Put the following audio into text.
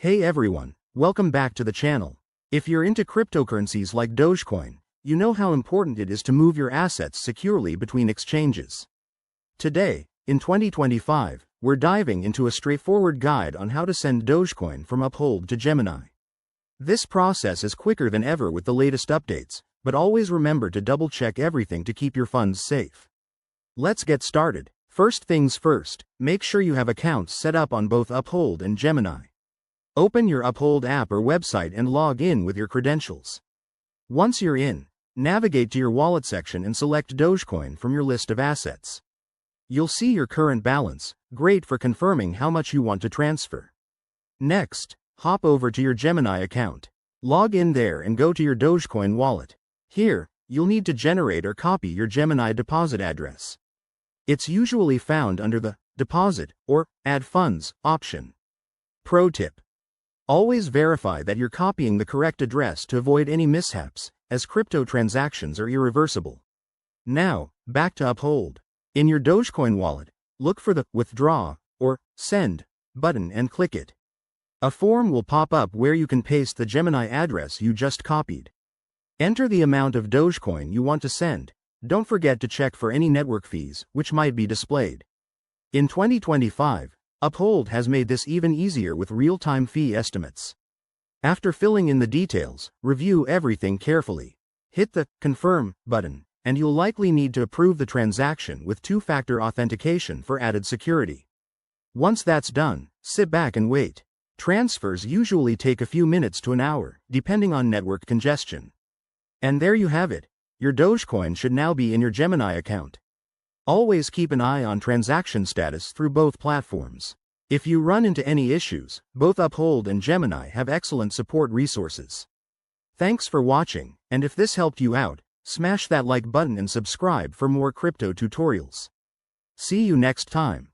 Hey everyone, welcome back to the channel. If you're into cryptocurrencies like Dogecoin, you know how important it is to move your assets securely between exchanges. Today, in 2025, we're diving into a straightforward guide on how to send Dogecoin from Uphold to Gemini. This process is quicker than ever with the latest updates, but always remember to double-check everything to keep your funds safe. Let's get started. First things first, make sure you have accounts set up on both Uphold and Gemini. Open your Uphold app or website and log in with your credentials. Once you're in, navigate to your wallet section and select Dogecoin from your list of assets. You'll see your current balance, great for confirming how much you want to transfer. Next, hop over to your Gemini account. Log in there and go to your Dogecoin wallet. Here, you'll need to generate or copy your Gemini deposit address. It's usually found under the Deposit or Add Funds option. Pro tip: always verify that you're copying the correct address to avoid any mishaps, as crypto transactions are irreversible. Now, back to Uphold. In your Dogecoin wallet, look for the Withdraw or Send button and click it. A form will pop up where you can paste the Gemini address you just copied. Enter the amount of Dogecoin you want to send. Don't forget to check for any network fees, which might be displayed. In 2025, Uphold has made this even easier with real-time fee estimates. After filling in the details, review everything carefully. Hit the Confirm button, and you'll likely need to approve the transaction with two-factor authentication for added security. Once that's done, sit back and wait. Transfers usually take a few minutes to an hour, depending on network congestion. And there you have it. Your Dogecoin should now be in your Gemini account. Always keep an eye on transaction status through both platforms. If you run into any issues, both Uphold and Gemini have excellent support resources. Thanks for watching, and if this helped you out, smash that like button and subscribe for more crypto tutorials. See you next time.